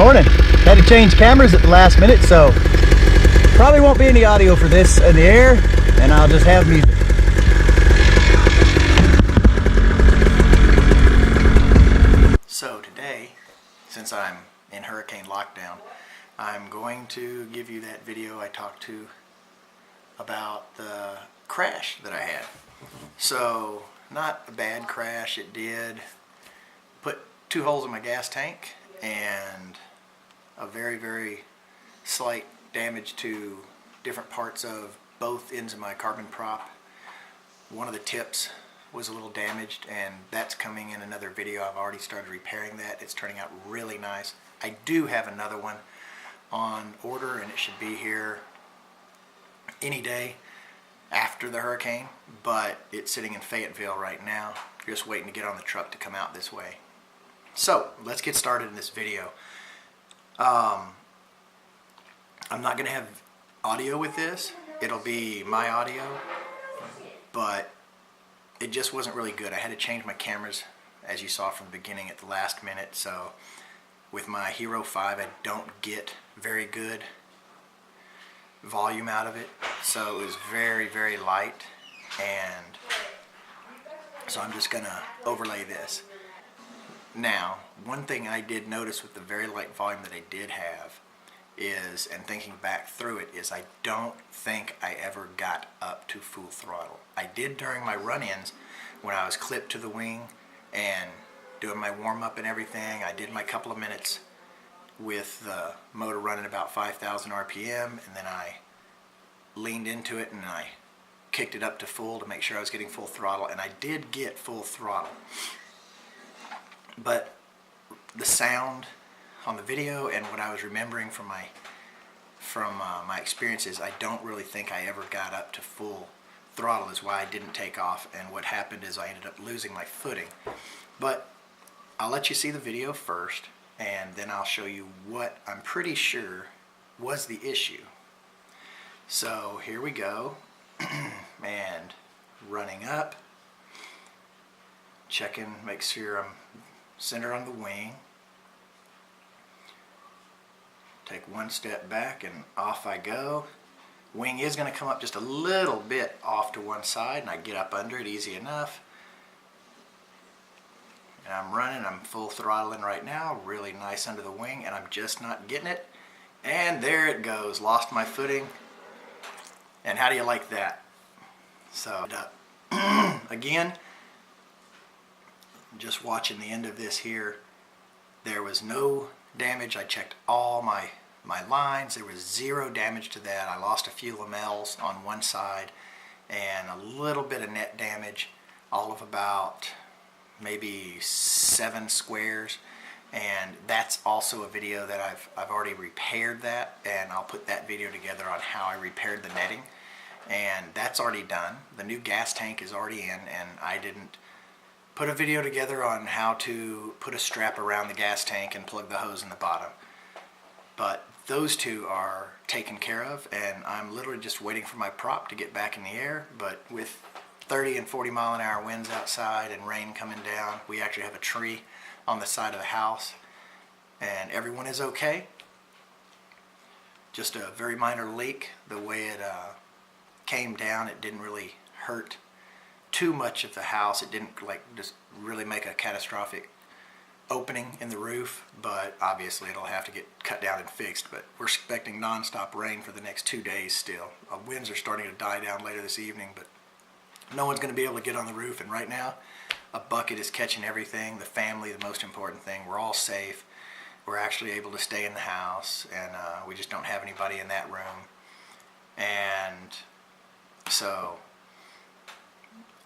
Morning. Had to change cameras at the last minute, so probably won't be any audio for this in the air, and I'll just have music. So today, since I'm in hurricane lockdown, I'm going to give you that video I talked to about the crash that I had. So, not a bad crash. It did put 2 holes in my gas tank and a very, very slight damage to different parts of both ends of my carbon prop. One of the tips was a little damaged, and that's coming in another video. I've already started repairing that. It's turning out really nice. I do have another one on order, and it should be here any day after the hurricane, but it's sitting in Fayetteville right now, just waiting to get on the truck to come out this way. So let's get started in this video. I'm not going to have audio with this. It'll be my audio, but it just wasn't really good. I had to change my cameras, as you saw from the beginning, at the last minute. So with my Hero 5, I don't get very good volume out of it. So it was very, very light, and so I'm just going to overlay this. Now, one thing I did notice with the very light volume that I did have is, and thinking back through it, is I don't think I ever got up to full throttle. I did during my run-ins when I was clipped to the wing and doing my warm-up and everything. I did my couple of minutes with the motor running about 5,000 RPM, and then I leaned into it and I kicked it up to full to make sure I was getting full throttle, and I did get full throttle. But the sound on the video and what I was remembering from my experiences, I don't really think I ever got up to full throttle, is why I didn't take off, and what happened is I ended up losing my footing. But I'll let you see the video first, and then I'll show you what I'm pretty sure was the issue. So here we go, and running up, checking, make sure I'm centered on the wing. Take one step back and off I go. Wing is going to come up just a little bit off to one side, and I get up under it easy enough. And I'm running, I'm full throttling right now, really nice under the wing, and I'm just not getting it. And there it goes, lost my footing. And how do you like that? So, again, just watching the end of this here, there was no damage. I checked all my lines. There was 0 damage to that. I lost a few lamels on one side and a little bit of net damage, all of about maybe 7 squares. And that's also a video that I've already repaired that, and I'll put that video together on how I repaired the netting, and that's already done. The new gas tank is already in, and I didn't put a video together on how to put a strap around the gas tank and plug the hose in the bottom. But those 2 are taken care of, and I'm literally just waiting for my prop to get back in the air. But with 30 and 40 mile an hour winds outside and rain coming down, we actually have a tree on the side of the house, and everyone is okay. Just a very minor leak. The way it came down, it didn't really hurt too much of the house. It didn't like just really make a catastrophic opening in the roof, but obviously it'll have to get cut down and fixed. But we're expecting non-stop rain for the next 2 days still. Winds are starting to die down later this evening, but no one's going to be able to get on the roof, and right now a bucket is catching everything. The family, the most important thing. We're all safe. We're actually able to stay in the house, and we just don't have anybody in that room. And so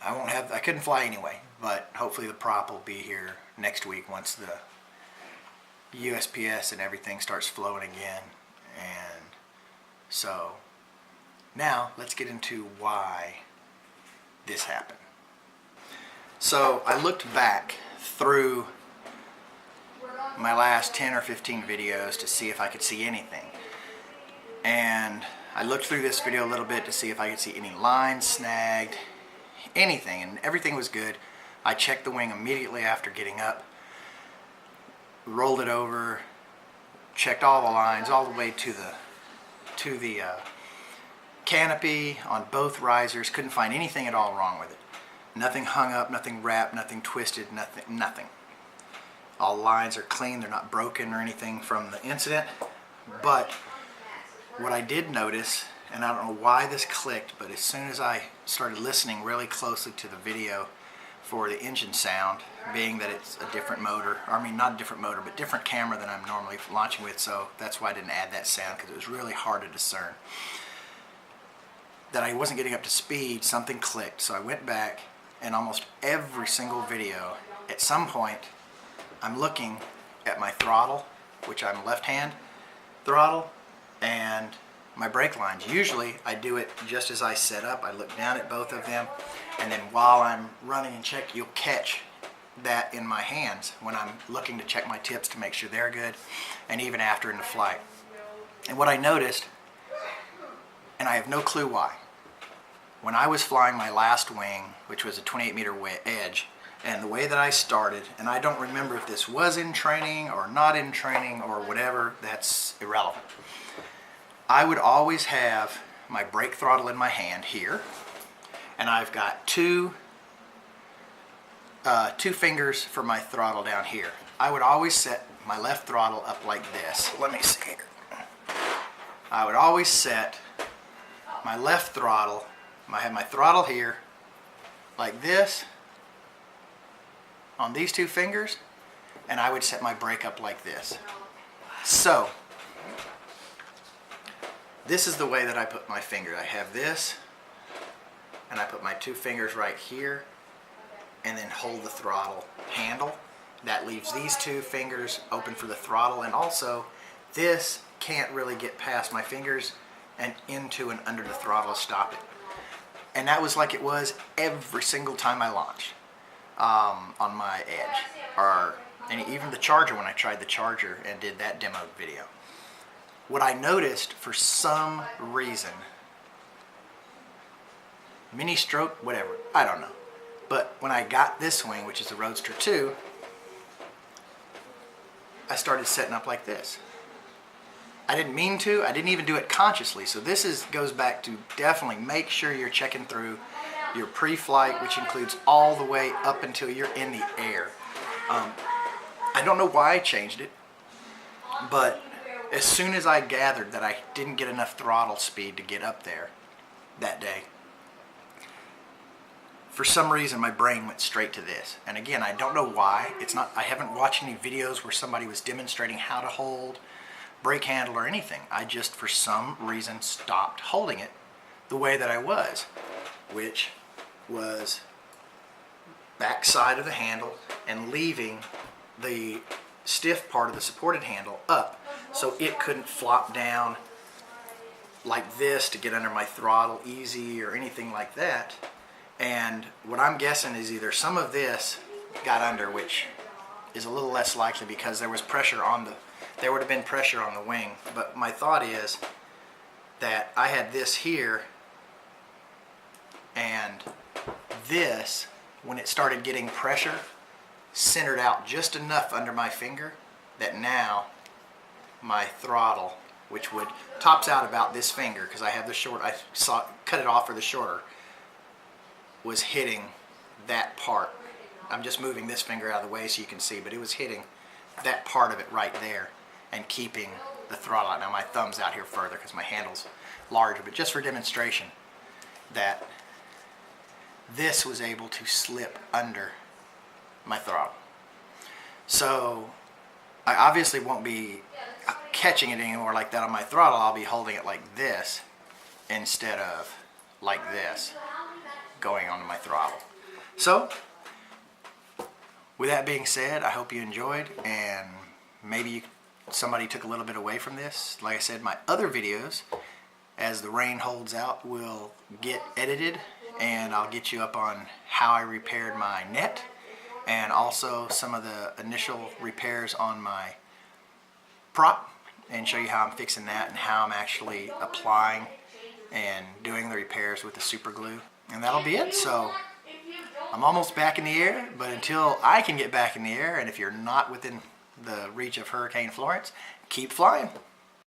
I couldn't fly anyway, but hopefully the prop will be here next week once the USPS and everything starts flowing again. And so now let's get into why this happened. So I looked back through my last 10 or 15 videos to see if I could see anything. And I looked through this video a little bit to see if I could see any lines snagged, anything, and everything was good. I checked the wing immediately after getting up, rolled it over, checked all the lines all the way to the canopy on both risers. Couldn't find anything at all wrong with it. Nothing hung up, nothing wrapped, nothing twisted, nothing. All lines are clean, they're not broken or anything from the incident. But what I did notice, and I don't know why this clicked, but as soon as I started listening really closely to the video for the engine sound, being that it's a different motor, or I mean not a different motor, but different camera than I'm normally launching with, so that's why I didn't add that sound, because it was really hard to discern. That I wasn't getting up to speed, something clicked, so I went back, and almost every single video, at some point, I'm looking at my throttle, which I'm left-hand throttle, and my brake lines. Usually I do it just as I set up. I look down at both of them, and then while I'm running and check, you'll catch that in my hands when I'm looking to check my tips to make sure they're good, and even after in the flight. And what I noticed, and I have no clue why, when I was flying my last wing, which was a 28-meter edge, and the way that I started, and I don't remember if this was in training or not in training or whatever, that's irrelevant. I would always have my brake throttle in my hand here, and I've got two fingers for my throttle down here. I would always set my left throttle up like this. Let me see here. I would always set my left throttle, I have my throttle here, like this, on these two fingers, and I would set my brake up like this. So, this is the way that I put my finger. I have this, and I put my two fingers right here, and then hold the throttle handle. That leaves these two fingers open for the throttle, and also this can't really get past my fingers and into and under the throttle to stop it. And that was like it was every single time I launched on my edge, and even the Charger when I tried the Charger and did that demo video. What I noticed for some reason, mini stroke, whatever, I don't know. But when I got this wing, which is the Roadster 2, I started setting up like this. I didn't mean to, I didn't even do it consciously. So this goes back to definitely make sure you're checking through your pre-flight, which includes all the way up until you're in the air. I don't know why I changed it, but as soon as I gathered that I didn't get enough throttle speed to get up there that day, for some reason my brain went straight to this. And again, I don't know why. I haven't watched any videos where somebody was demonstrating how to hold brake handle or anything. I just for some reason stopped holding it the way that I was, which was back side of the handle and leaving the stiff part of the supported handle up so it couldn't flop down like this to get under my throttle easy or anything like that. And what I'm guessing is either some of this got under, which is a little less likely because there was pressure on there would have been pressure on the wing. But my thought is that I had this here, and this, when it started getting pressure, centered out just enough under my finger that now my throttle, which tops out about this finger, because I have the short, cut it off for the shorter, was hitting that part. I'm just moving this finger out of the way so you can see, but it was hitting that part of it right there and keeping the throttle out. Now my thumb's out here further because my handle's larger, but just for demonstration, that this was able to slip under my throttle. So I obviously won't be catching it anymore like that on my throttle. I'll be holding it like this instead of like this going onto my throttle. So with that being said, I hope you enjoyed, and maybe somebody took a little bit away from this. Like I said, my other videos, as the rain holds out, will get edited, and I'll get you up on how I repaired my net, and also some of the initial repairs on my prop, and show you how I'm fixing that and how I'm actually applying and doing the repairs with the super glue. And that'll be it. So I'm almost back in the air, but until I can get back in the air, and if you're not within the reach of Hurricane Florence, keep flying.